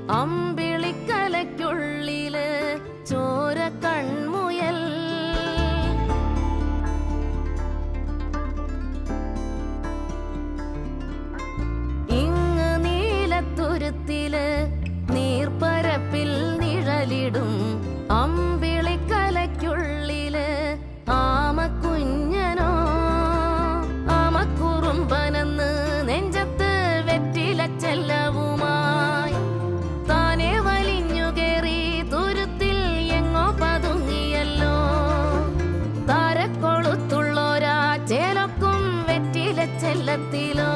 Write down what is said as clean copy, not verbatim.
അമ്പിളിക്കലയ്ക്കുള്ളില് ചോര കൺമുയൽ. ഇങ്ങ് നീലത്തുരുത്തില് നീർപ്പരപ്പിൽ നിഴലിടും അമ്പിളിക്കലയ്ക്കുള്ളില് ആമക്കുഞ്ഞനോ ആമക്കുറുമ്പനെന്ന് നെഞ്ചത്ത് വെറ്റില ചെല്ലവുമായി താനെ വലിഞ്ഞു കേറി തുരുത്തിൽ എങ്ങോ പതുങ്ങിയല്ലോ. താരക്കൊളുത്തുള്ളോരാ ചേലക്കും വെറ്റില ചെല്ലത്തിലോ.